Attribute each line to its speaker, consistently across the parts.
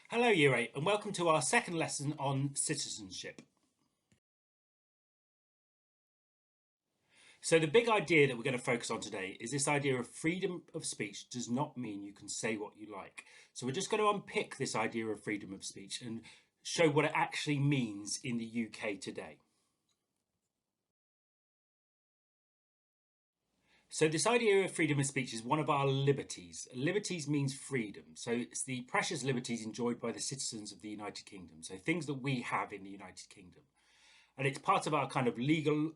Speaker 1: Hello Year 8 and welcome to our second lesson on citizenship. So the big idea that we're going to focus on today is this idea of freedom of speech does not mean you can say what you like. So we're just going to unpick this idea of freedom of speech and show what it actually means in the UK today. So this idea of freedom of speech is one of our liberties. Liberties means freedom. So it's the precious liberties enjoyed by the citizens of the United Kingdom. So things that we have in the United Kingdom. And it's part of our kind of legal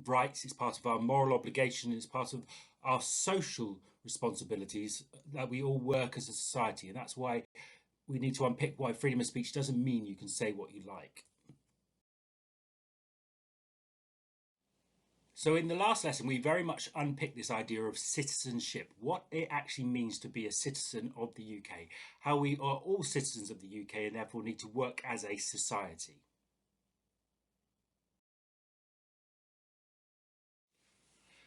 Speaker 1: rights, it's part of our moral obligation, it's part of our social responsibilities that we all work as a society. And that's why we need to unpick why freedom of speech doesn't mean you can say what you like. So in the last lesson, we very much unpicked this idea of citizenship, what it actually means to be a citizen of the UK, how we are all citizens of the UK and therefore need to work as a society.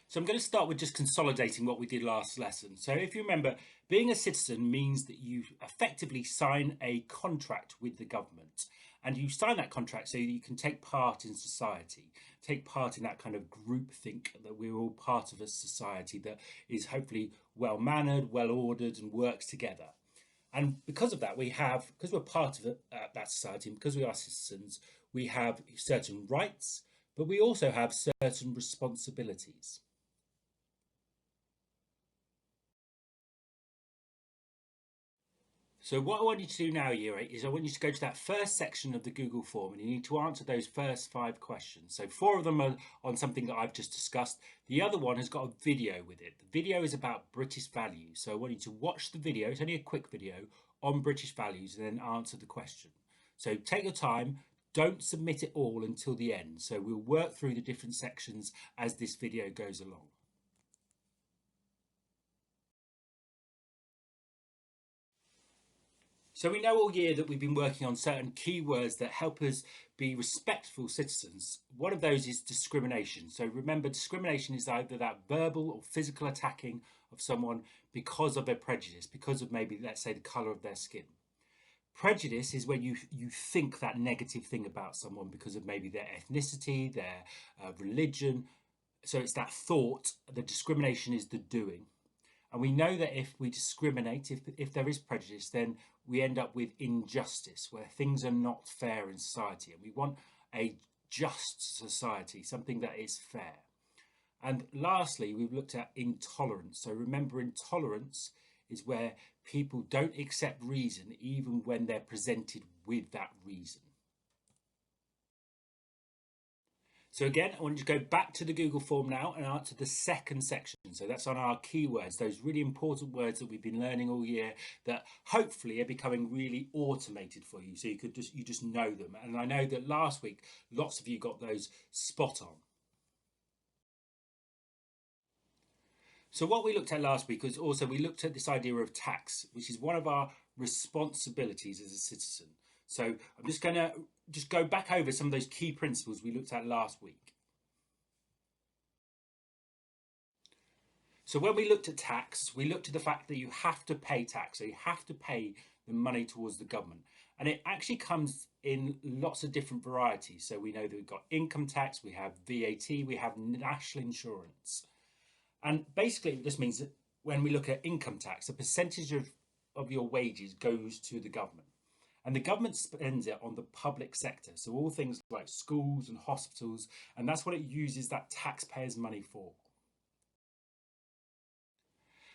Speaker 1: So I'm going to start with just consolidating what we did last lesson. So if you remember, being a citizen means that you effectively sign a contract with the government. And you sign that contract so that you can take part in society, take part in that kind of groupthink that we're all part of a society that is hopefully well-mannered, well-ordered and works together. And because of that, because we're part of that society and because we are citizens, we have certain rights, but we also have certain responsibilities. So what I want you to do now, Year 8, is I want you to go to that first section of the Google form and you need to answer those first 5 questions. So 4 of them are on something that I've just discussed. The other one has got a video with it. The video is about British values. So I want you to watch the video, it's only a quick video, on British values and then answer the question. So take your time, don't submit it all until the end. So we'll work through the different sections as this video goes along. So we know all year that we've been working on certain keywords that help us be respectful citizens. One of those is discrimination. So remember, discrimination is either that verbal or physical attacking of someone because of their prejudice, because of maybe, let's say, the colour of their skin. Prejudice is when you think that negative thing about someone because of maybe their ethnicity, their religion. So it's that thought. The discrimination is the doing. And we know that if we discriminate, if there is prejudice, then we end up with injustice, where things are not fair in society. And we want a just society, something that is fair. And lastly, we've looked at intolerance. So remember, intolerance is where people don't accept reason, even when they're presented with that reason. So again, I want you to go back to the Google form now and answer the second section. So that's on our keywords, those really important words that we've been learning all year that hopefully are becoming really automated for you. So you just know them. And I know that last week, lots of you got those spot on. So what we looked at last week was also we looked at this idea of tax, which is one of our responsibilities as a citizen. So I'm just going to go back over some of those key principles we looked at last week. So when we looked at tax, we looked at the fact that you have to pay tax. So you have to pay the money towards the government. And it actually comes in lots of different varieties. So we know that we've got income tax, we have VAT, we have national insurance. And basically it just means that when we look at income tax, a percentage of your wages goes to the government. And the government spends it on the public sector. So all things like schools and hospitals, and that's what it uses that taxpayers' money for.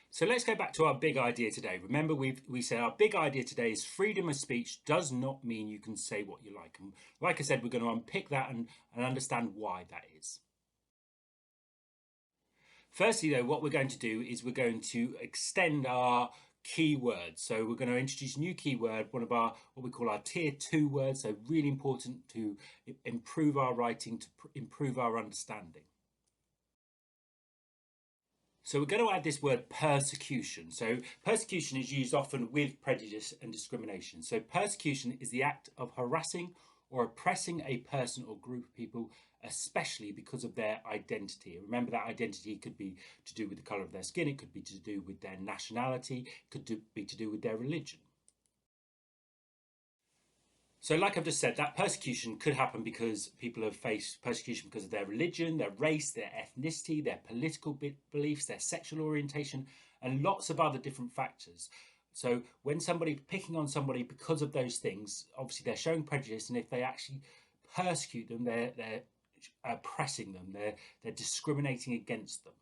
Speaker 1: So let's go back to our big idea today. Remember, we said our big idea today is freedom of speech does not mean you can say what you like. And like I said, we're going to unpick that and understand why that is. Firstly, though, what we're going to do is we're going to extend our keywords. So we're going to introduce a new keyword, one of our what we call our tier 2 words. So really important to improve our writing, to improve our understanding. So we're going to add this word persecution. So persecution is used often with prejudice and discrimination. So persecution is the act of harassing or oppressing a person or group of people, especially because of their identity. Remember, that identity could be to do with the colour of their skin, it could be to do with their nationality, it could be to do with their religion. So, like I've just said, that persecution could happen because people have faced persecution because of their religion, their race, their ethnicity, their political beliefs, their sexual orientation, and lots of other different factors. So, when somebody's picking on somebody because of those things, obviously they're showing prejudice, and if they actually persecute them, they're oppressing them, they're discriminating against them.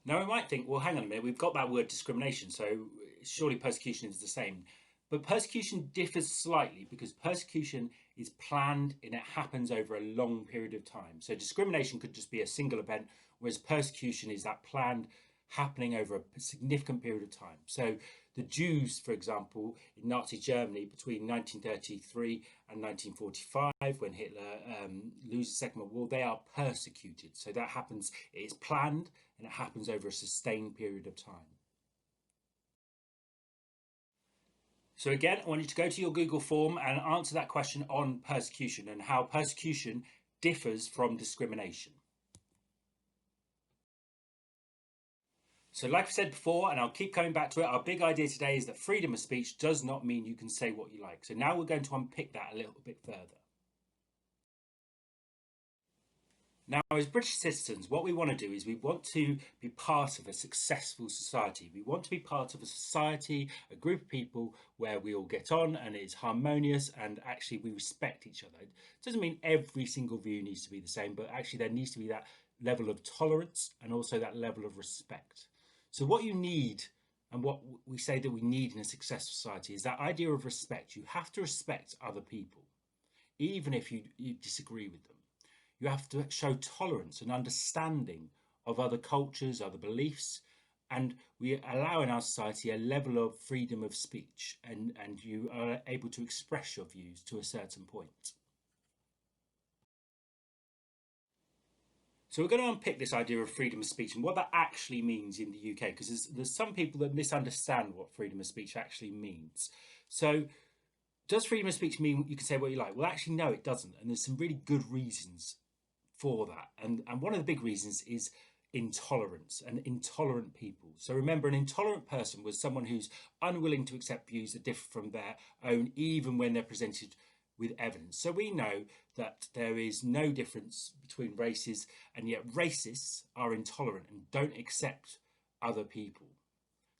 Speaker 1: Now, we might think, well, hang on a minute, we've got that word discrimination, so surely persecution is the same. But persecution differs slightly because persecution is planned and it happens over a long period of time. So discrimination could just be a single event, whereas persecution is that planned happening over a significant period of time. So the Jews, for example, in Nazi Germany between 1933 and 1945, when Hitler loses the Second World War, they are persecuted. So that happens, it's planned and it happens over a sustained period of time. So again, I want you to go to your Google form and answer that question on persecution and how persecution differs from discrimination. So like I said before, and I'll keep coming back to it, our big idea today is that freedom of speech does not mean you can say what you like. So now we're going to unpick that a little bit further. Now, as British citizens, what we want to do is we want to be part of a successful society. We want to be part of a society, a group of people where we all get on and it's harmonious and actually we respect each other. It doesn't mean every single view needs to be the same, but actually there needs to be that level of tolerance and also that level of respect. So what you need and what we say that we need in a successful society is that idea of respect. You have to respect other people, even if you disagree with them. You have to show tolerance and understanding of other cultures, other beliefs, and we allow in our society a level of freedom of speech, and you are able to express your views to a certain point. So we're going to unpick this idea of freedom of speech and what that actually means in the UK, because there's some people that misunderstand what freedom of speech actually means. So does freedom of speech mean you can say what you like? Well, actually, no, it doesn't. And there's some really good reasons for that. And one of the big reasons is intolerance and intolerant people. So remember, an intolerant person was someone who's unwilling to accept views that differ from their own, even when they're presented with evidence. So we know that there is no difference between races, and yet racists are intolerant and don't accept other people.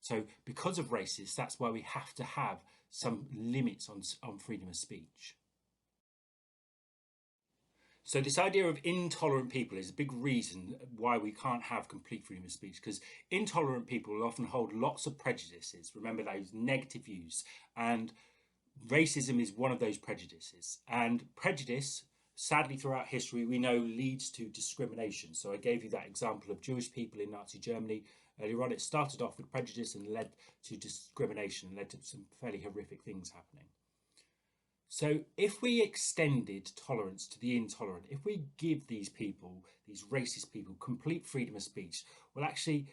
Speaker 1: So because of racists, that's why we have to have some limits on freedom of speech. So this idea of intolerant people is a big reason why we can't have complete freedom of speech, because intolerant people often hold lots of prejudices. Remember, those negative views, and racism is one of those prejudices. And prejudice, sadly, throughout history, we know leads to discrimination. So I gave you that example of Jewish people in Nazi Germany. Earlier on, it started off with prejudice and led to discrimination, led to some fairly horrific things happening. So if we extended tolerance to the intolerant, if we give these people, these racist people, complete freedom of speech, well, actually,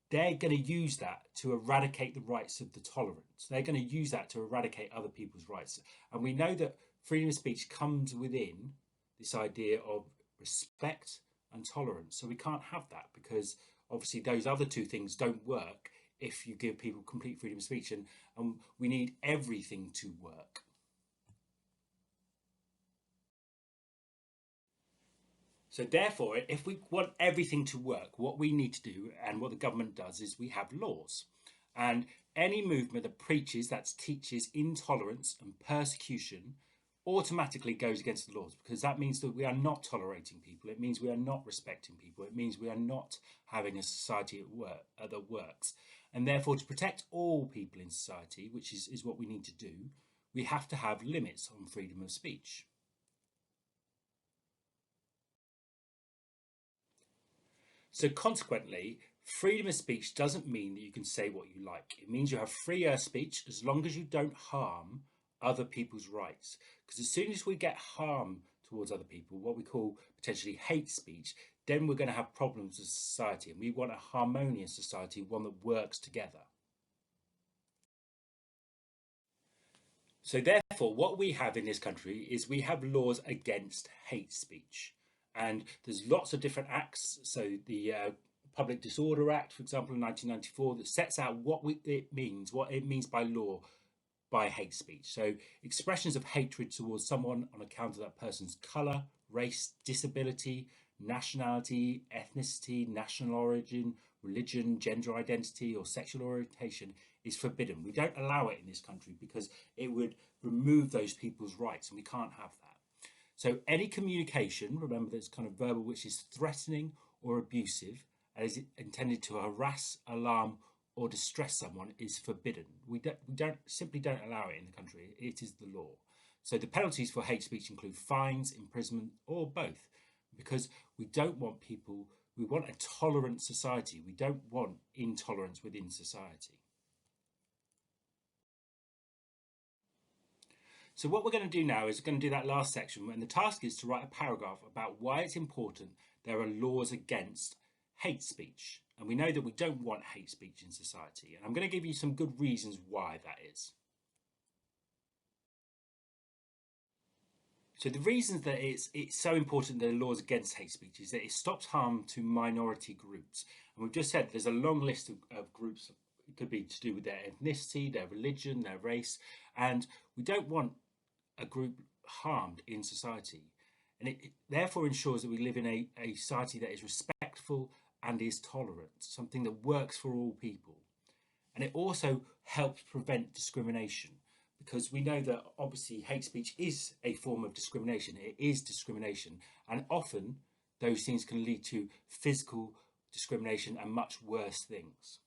Speaker 1: they're going to use that to eradicate the rights of the tolerant. They're going to use that to eradicate other people's rights. And we know that freedom of speech comes within this idea of respect and tolerance. So we can't have that, because obviously those other two things don't work if you give people complete freedom of speech, and we need everything to work. So therefore, if we want everything to work, what we need to do, and what the government does, is we have laws. And any movement that preaches, that teaches intolerance and persecution, automatically goes against the laws, because that means that we are not tolerating people. It means we are not respecting people. It means we are not having a society at work, that works. And therefore, to protect all people in society, which is what we need to do, we have to have limits on freedom of speech. So consequently, freedom of speech doesn't mean that you can say what you like. It means you have freer speech as long as you don't harm other people's rights. Because as soon as we get harm towards other people, what we call potentially hate speech, then we're going to have problems as a society. And we want a harmonious society, one that works together. So therefore, what we have in this country is we have laws against hate speech. And there's lots of different acts. So the Public Disorder Act, for example, in 1994, that sets out what it means by law, by hate speech. So expressions of hatred towards someone on account of that person's colour, race, disability, nationality, ethnicity, national origin, religion, gender identity, or sexual orientation is forbidden. We don't allow it in this country because it would remove those people's rights, and we can't have that. So any communication, remember that's kind of verbal, which is threatening or abusive and is intended to harass, alarm, or distress someone is forbidden. We simply don't allow it in the country. It is the law. So the penalties for hate speech include fines, imprisonment, or both, because we don't want people, we want a tolerant society. We don't want intolerance within society. So what we're going to do now is we're going to do that last section, and the task is to write a paragraph about why it's important there are laws against hate speech. And we know that we don't want hate speech in society. And I'm going to give you some good reasons why that is. So the reasons that it's so important that there are laws against hate speech is that it stops harm to minority groups. And we've just said there's a long list of groups. It could be to do with their ethnicity, their religion, their race. And we don't want a group harmed in society. And it therefore ensures that we live in a society that is respectful and is tolerant, something that works for all people. And it also helps prevent discrimination, because we know that obviously hate speech is a form of discrimination. It is discrimination, and often those things can lead to physical discrimination and much worse things.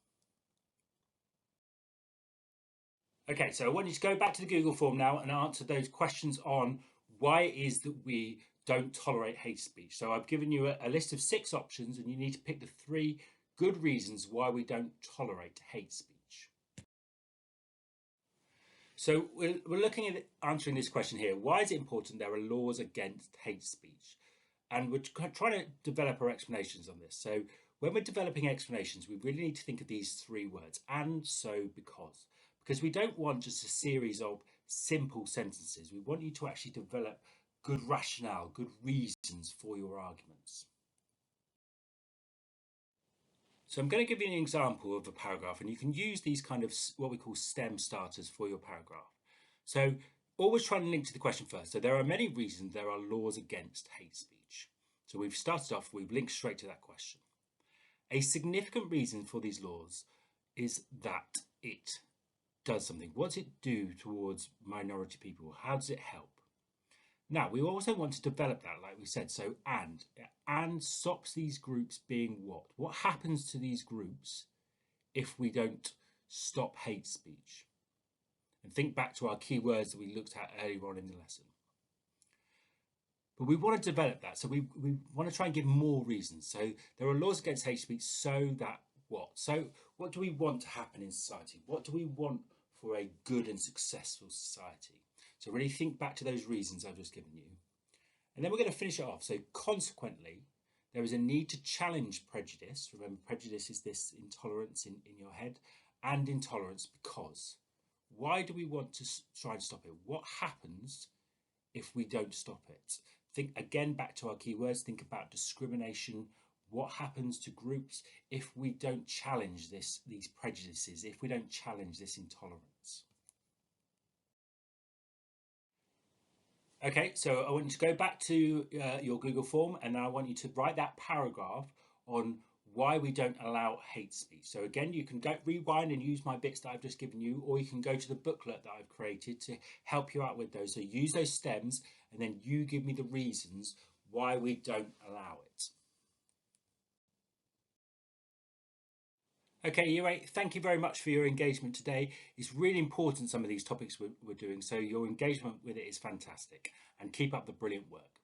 Speaker 1: Okay, so I want you to go back to the Google form now and answer those questions on why it is that we don't tolerate hate speech. So I've given you a list of 6 options, and you need to pick the 3 good reasons why we don't tolerate hate speech. So we're looking at answering this question here. Why is it important there are laws against hate speech? And we're trying to develop our explanations on this. So when we're developing explanations, we really need to think of these 3 words: and, so, because we don't want just a series of simple sentences. We want you to actually develop good rationale, good reasons for your arguments. So I'm going to give you an example of a paragraph, and you can use these kind of what we call STEM starters for your paragraph. So always try and link to the question first. So there are many reasons there are laws against hate speech. So we've started off, we've linked straight to that question. A significant reason for these laws is that it does something. What does it do towards minority people? How does it help? Now, we also want to develop that, like we said. So, and stops these groups being what? What happens to these groups if we don't stop hate speech? And think back to our key words that we looked at earlier on in the lesson. But we want to develop that. So we want to try and give more reasons. So there are laws against hate speech so that what? So what do we want to happen in society? What do we want for a good and successful society? So really think back to those reasons I've just given you. And then we're going to finish it off. So consequently, there is a need to challenge prejudice. Remember, prejudice is this intolerance in your head, and intolerance because. Why do we want to try and stop it? What happens if we don't stop it? Think again back to our keywords. Think about discrimination. What happens to groups if we don't challenge these prejudices, if we don't challenge this intolerance? Okay, so I want you to go back to your Google form, and now I want you to write that paragraph on why we don't allow hate speech. So again, you can go rewind and use my bits that I've just given you, or you can go to the booklet that I've created to help you out with those. So use those stems, and then you give me the reasons why we don't allow it. Okay, Yue, thank you very much for your engagement today. It's really important, some of these topics we're doing, so your engagement with it is fantastic, and keep up the brilliant work.